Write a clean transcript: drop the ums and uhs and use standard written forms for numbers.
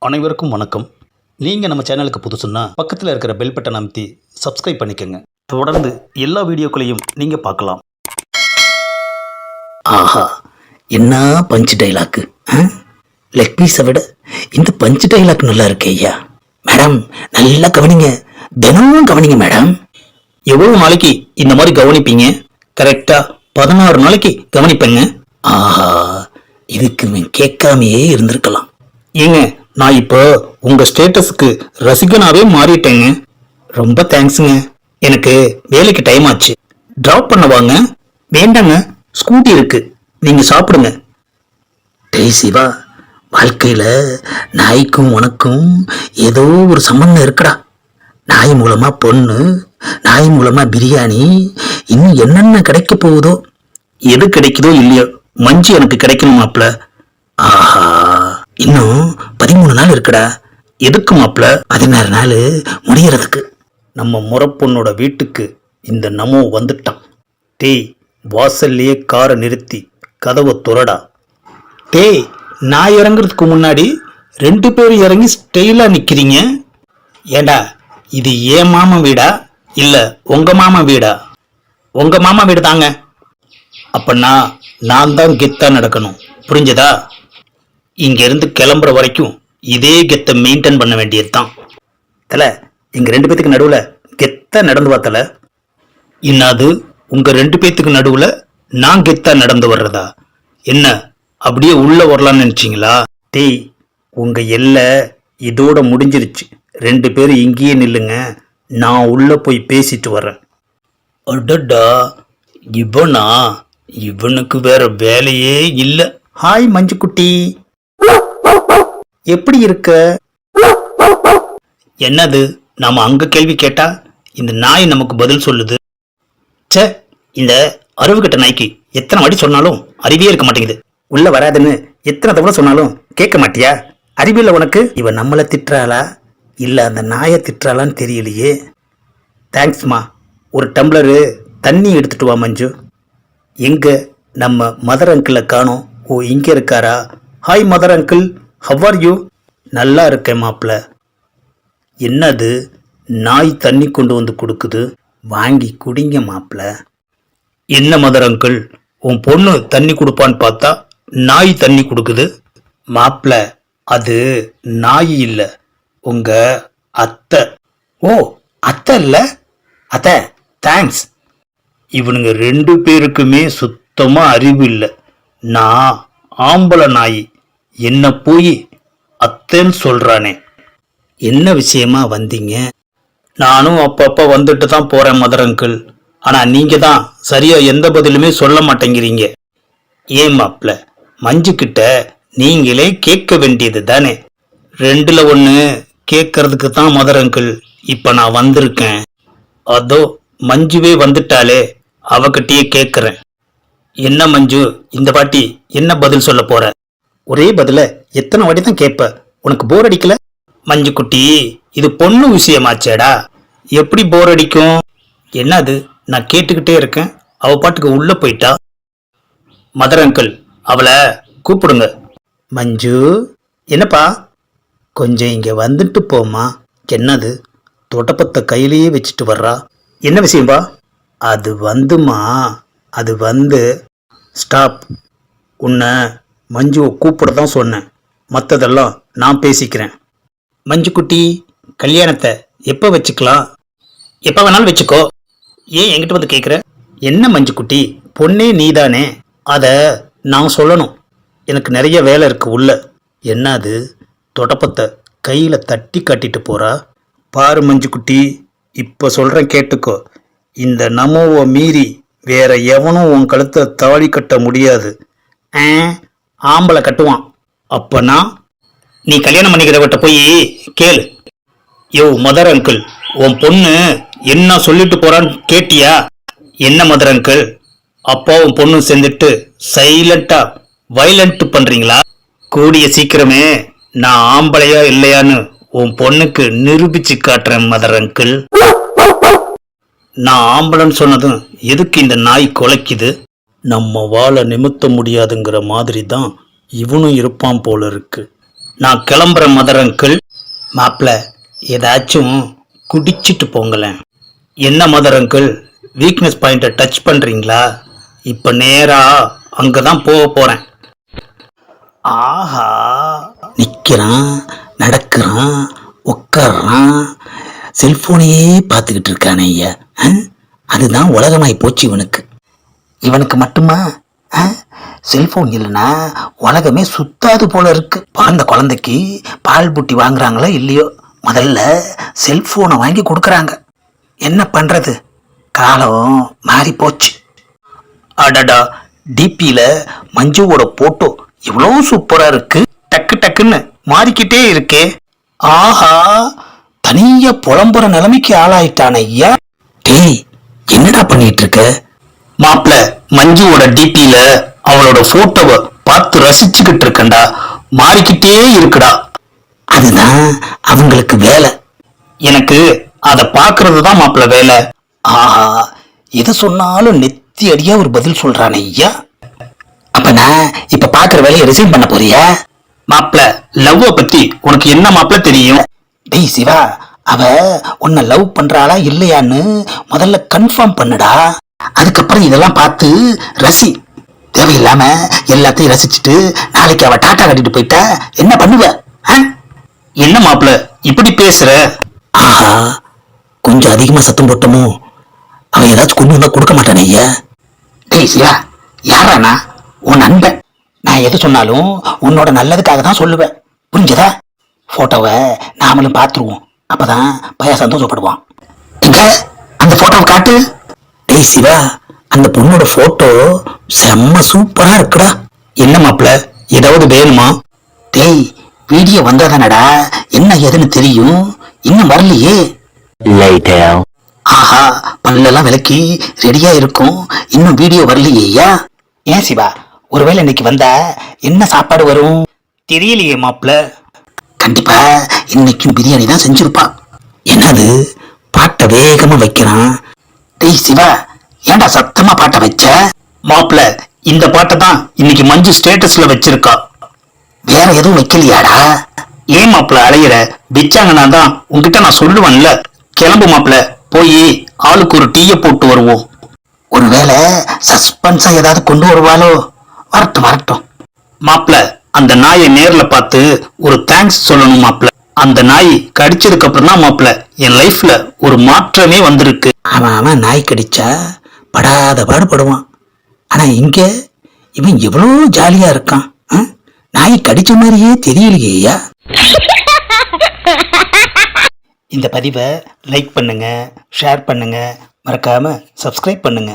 அனைவருக்கும் வணக்கம். நீங்கள் நம்ம சேனலுக்கு புதுசுன்னா பக்கத்தில் இருக்கிற பெல் பட்டன் அமைத்தி சப்ஸ்கிரைப் பண்ணிக்கோங்க. தொடர்ந்து எல்லா வீடியோக்களையும் நீங்கள் பார்க்கலாம். ஆஹா, என்ன பஞ்ச் டைலாக்கு! லெக் பீஸை விட இந்த பஞ்ச் டைலாக் நல்லா இருக்கே ஐயா. மேடம் நல்லா கவனிங்க, தினமும் கவனிங்க மேடம். எவ்வளோ நாளைக்கு இந்த மாதிரி கவனிப்பீங்க? கரெக்டாக 16 நாளைக்கு கவனிப்பேங்க. ஆஹா, இதுக்கு நான் கேட்காமையே இருந்திருக்கலாம். ஏங்க, நான் இப்போ உங்கள் ஸ்டேட்டஸுக்கு ரசிகனாகவே மாறிட்டேங்க. ரொம்ப தேங்க்ஸுங்க. எனக்கு வேலைக்கு டைம் ஆச்சு. ட்ராப் பண்ண வாங்க. வேண்டாங்க, ஸ்கூட்டி இருக்கு, நீங்கள் சாப்பிடுங்க. டேய் சிவா, வாழ்க்கையில் நாய்க்கும் உனக்கும் ஏதோ ஒரு சம்பந்தம் இருக்குடா. நாய் மூலமாக பொண்ணு, நாய் மூலமாக பிரியாணி, இன்னும் என்னென்ன கிடைக்க போகுதோ. எது கிடைக்குதோ இல்லையோ, மஞ்சு எனக்கு கிடைக்கணும் மாப்ள. ஆஹா, இன்னும் 13 நாள் இருக்குடா. எதுக்கு மாப்ள? 16 நாள் முடியறதுக்கு. நம்ம முறப்பொண்ணோட வீட்டுக்கு இந்த நமோ வந்துட்டான். டேய், வாசல்லையே காரை நிறுத்தி கதவை துறடா. டேய், நான் இறங்குறதுக்கு முன்னாடி 2 பேரும் இறங்கி ஸ்டைலாக நிற்கிறீங்க. ஏண்டா, இது ஏன் மாமா வீடா இல்லை உங்கள் மாமா வீடா? உங்கள் மாமா வீடு தாங்க. அப்பன்னா நான் தான் கெத்தாக நடக்கணும், புரிஞ்சதா? இங்கேருந்து கிளம்புற வரைக்கும் இதே கெத்தை மெயின்டைன் பண்ண வேண்டியது தான். தலை, எங்கள் 2 பேத்துக்கு நடுவில் கெத்தாக நடந்து பார்த்தல. இன்னாது உங்கள் 2 பேத்துக்கு நடுவில் நான் கெத்தாக நடந்து வர்றதா? என்ன, அப்படியே உள்ளே வரலான்னு நினச்சிங்களா? டேய், உங்கள் எல்லை இதோட முடிஞ்சிருச்சு. 2 பேரும் இங்கேயே நில்லுங்க, நான் உள்ளே போய் பேசிட்டு வர்றேன். அடடா, இவனா? இவனுக்கு வேற வேலையே இல்லை. ஹாய் மஞ்சுக்குட்டி, எப்படி இருக்க? என்னது, நாம அங்க கேள்வி கேட்டா இந்த நாய் நமக்கு பதில் சொல்லுது. சே, இந்த அறிவுகட்ட நாய்க்கு எத்தனை வாட்டி சொன்னாலும் அறிவே இருக்க மாட்டேங்குது. உள்ள வராதுன்னு எத்தனை தடவை சொன்னாலும் கேட்க மாட்டியா? அறிவில்லை உனக்கு? இவன் நம்மளை திட்டுறாளா இல்லை அந்த நாயை திட்டுறாளான்னு தெரியலையே. தேங்க்ஸ்மா. ஒரு டம்ளரு தண்ணி எடுத்துட்டு வா மஞ்சு. எங்க நம்ம மதர் அங்கிளை காணோம். ஓ, இங்கே இருக்காரா? Hi mother uncle, how are you? நல்லா இருக்கேன் மாப்ள. என்னது, நாய் தண்ணி கொண்டு வந்து கொடுக்குது, வாங்கி குடிங்க மாப்ள. என்ன மதர் அங்கிள், உன் பொண்ணு தண்ணி கொடுப்பான்னு பார்த்தா நாய் தண்ணி கொடுக்குது. மாப்ள, அது நாய் இல்லை, உங்க அத்தை. ஓ, அத்தை இல்லை? அத்தை, தேங்க்ஸ். இவனுங்க 2 பேருக்குமே சுத்தமாக அறிவு இல்லை. நான் ஆம்பளை நாய், என்ன போய் அத்தைன்னு சொல்கிறானே. என்ன விஷயமா வந்தீங்க? நானும் அப்பப்போ வந்துட்டு தான் போகிறேன் மதர் அங்கிள். ஆனால் நீங்கள் தான் சரியாக எந்த பதிலுமே சொல்ல மாட்டேங்கிறீங்க. ஏன் மாப்ள, மஞ்சுக்கிட்ட நீங்களே கேட்க வேண்டியது தானே? 2ல் 1 கேட்கறதுக்கு தான் மதர் அங்கிள் இப்போ நான் வந்திருக்கேன். அதோ மஞ்சுவே வந்துட்டாலே, அவகிட்டயே கேட்குறேன். என்ன மஞ்சு, இந்த வாட்டி என்ன பதில் சொல்ல போற? ஒரே பதில எத்தனை வாட்டி தான் கேட்ப? உனக்கு போர் அடிக்கல? மஞ்சு குட்டி, இது பொண்ணு விஷயமாச்சேடா, எப்படி போர் அடிக்கும்? என்னது, நான் கேட்டுக்கிட்டே இருக்கேன், அவ பாட்டுக்கு உள்ள போயிட்டா. மதர் அங்கிள், அவளை கூப்பிடுங்க. மஞ்சு, என்னப்பா? கொஞ்சம் இங்க வந்துட்டு போமா. என்னது, தொடப்பத்தை கையிலேயே வச்சுட்டு வர்றா? என்ன விஷயம்பா? அது வந்துமா, அது வந்து ஸ்டாப். உன்னை மஞ்சுவை கூப்பிட தான் சொன்னேன், மற்றதெல்லாம் நான் பேசிக்கிறேன். மஞ்சு குட்டி, கல்யாணத்தை எப்போ வச்சுக்கலாம்? எப்போ வேணாலும் வச்சுக்கோ. ஏன் என்கிட்ட வந்து கேட்குற? என்ன மஞ்சு குட்டி, பொண்ணே நீதானே, அதை நான் சொல்லணும். எனக்கு நிறைய வேலை இருக்கு உள்ள. என்னது, தொடப்பத்தை கையில் தட்டி காட்டிட்டு போகிறா? பாரு மஞ்சு குட்டி, இப்போ சொல்கிறேன் கேட்டுக்கோ. இந்த நமோவை மீறி வேற எவனும் உன் கழுத்தை தாடி கட்ட முடியாது. ஆம்பளை கட்டுவான். அப்பனா நீ கல்யாணம் பண்ணிக்கிறவட்ட போய் கேளு. யோ மதர் அங்கிள், உன் பொண்ணு என்ன சொல்லிட்டு போறான்னு கேட்டியா? என்ன மதர் அங்கிள், அப்பாவும் பொண்ணும் சேர்ந்துட்டு சைலண்டா வைலண்ட் பண்றீங்களா? கூடிய சீக்கிரமே நான் ஆம்பளையா இல்லையான்னு உன் பொண்ணுக்கு நிரூபிச்சு காட்டுறேன் மதர் அங்கிள். நான் ஆம்பளன்னு சொன்னதும் எதுக்கு இந்த நாய் குலைக்குது? நம்ம வாழை நிமித்த முடியாதுங்கிற மாதிரி தான் இவனும் இருப்பான் போல இருக்கு. நான் கிளம்புறேன் மதர் அங்கிள். மாப்பிள்ள ஏதாச்சும் குடிச்சிட்டு போங்களேன். என்ன மதர் அங்கிள், வீக்னஸ் பாயிண்ட்டை டச் பண்ணுறீங்களா? இப்போ நேராக அங்கே தான் போக போகிறேன். ஆஹா, நிற்கிறான், நடக்கிறான், உட்கார்றான், செல்போனையே பார்த்துக்கிட்டு இருக்கானே ஐயா. அதுதான் உலகமாய் போச்சு இவனுக்கு. இவனுக்கு மட்டுமா செல்போன் இல்லைன்னா உலகமே சுத்தாது போல இருக்கு. பிறந்த குழந்தைக்கு பால் புட்டி வாங்குறாங்களோ இல்லையோ, முதல்ல செல்போனை வாங்கி கொடுக்குறாங்க. என்ன பண்றது, காலம் மாறி போச்சு. அடடா, டிபியில் மஞ்சுவோட போட்டோ இவ்வளோ சூப்பராக இருக்கு. டக்கு டக்குன்னு மாறிக்கிட்டே இருக்கே. ஆஹா, தனியா புலம்புற நிலைமைக்கு ஆளாயிட்டான ஐயா. டேய், என்னடா பண்ணிட்டு இருக்க? மாப்பிள்ள, மஞ்சுவோட டிபியில அவளோட போட்டோவை பார்த்து ரசிச்சுக்கிட்டு இருக்கேன்டா. மாறிக்கிட்டே இருக்குடா. அதுதான் அவங்களுக்கு வேலை. எனக்கு அதை பார்க்கறது தான் மாப்பிள்ள வேலை. ஆஹா, எது சொன்னாலும் நெத்தி அடியா ஒரு பதில் சொல்றானே ஐயா. அப்ப நான் இப்ப பாக்குற வேலையை ரிசைன் பண்ண போறியா? மாப்பிள்ள, லவ்வை பத்தி உனக்கு என்ன மாப்பிள்ள தெரியும்? டேய் சிவா, அவ உன்னை லவ் பண்றாளா இல்லையான்னு முதல்ல கன்ஃபார்ம் பண்ணுடா. அதுக்கப்புறம் இதெல்லாம் பார்த்து ரசி. தேவையில்லாம எல்லாத்தையும் ரசிச்சுட்டு நாளைக்கு அவ டாட்டா கட்டிட்டு போயிட்டா என்ன பண்ணுவ? என்ன மாப்பிள்ள இப்படி பேசுற? ஆஹா, கொஞ்சம் அதிகமா சத்தம் போட்டோமோ அவன் ஏதாச்சும் கொண்டு வந்தா கொடுக்க மாட்டானே ஐயா. டேய் சிவா, யாரானா? உன் நண்பன். நான் எது சொன்னாலும் உன்னோட நல்லதுக்காக தான் சொல்லுவேன், புரிஞ்சதா? போட்டோவை நாமளும் பார்த்துருவோம், அப்பதான் பையன் சந்தோஷப்படுவான். இங்க அந்த போட்டோவை காட்டு. டேய் சிவா, அந்த பொண்ணோட போட்டோ செம்ம சூப்பரா இருக்குடா. என்ன மாப்பிள்ள, ஏதாவது வேணுமா? டேய், வீடியோ வந்தாதானடா என்ன ஏதுன்னு தெரியும். இன்னும் வரலையே. ஆஹா, பல்லெல்லாம் விளக்கி ரெடியா இருக்கும், இன்னும் வீடியோ வரலையா? ஏன் சிவா, ஒருவேளை இன்னைக்கு வந்தா என்ன சாப்பாடு வரும்? தெரியலையே மாப்பிள்ள. கண்டிப்பா இன்னைக்கும் பிரியாணி தான் செஞ்சிருப்பா. என்னது, பாட்டை வேகமா வைக்கிறான். டேய் சிவா, ஏன்டா சத்தமா பாட்டை வச்ச? மாப்பிள்ள, இந்த பாட்டை தான் இன்னைக்கு மஞ்சு ஸ்டேட்டஸ்ல வச்சிருக்கா. வேற எதுவும் வைக்கலையாடா? ஏன் மாப்பிள்ள அலையிற? வச்சாங்கன்னா தான் உன்கிட்ட நான் சொல்லுவேன்ல. கிளம்பு மாப்பிள்ள, போய் ஆளுக்கு ஒரு டீயை போட்டு வருவோம். ஒருவேளை சஸ்பென்ஸா ஏதாவது கொண்டு வருவாளோ? வரட்டும் வரட்டும். மாப்பிள்ள, அந்த நாயை நேர்ல பார்த்து ஒரு தேங்க்ஸ் சொல்லணும் மாப்பிள்ள. அந்த நாய் கடிச்சதுக்கு அப்புறம் தான் மாப்பிள்ள என் லைஃப்ல ஒரு மாற்றமே வந்திருக்கு. அவன் நாய் கடிச்சா படாத பாடுபடுவான். ஆனா இங்க இவன் எவ்வளோ ஜாலியா இருக்கான். நாய் கடிச்ச மாதிரியே தெரியலையா? இந்த பதிவை லைக் பண்ணுங்க, ஷேர் பண்ணுங்க, மறக்காம சப்ஸ்கிரைப் பண்ணுங்க.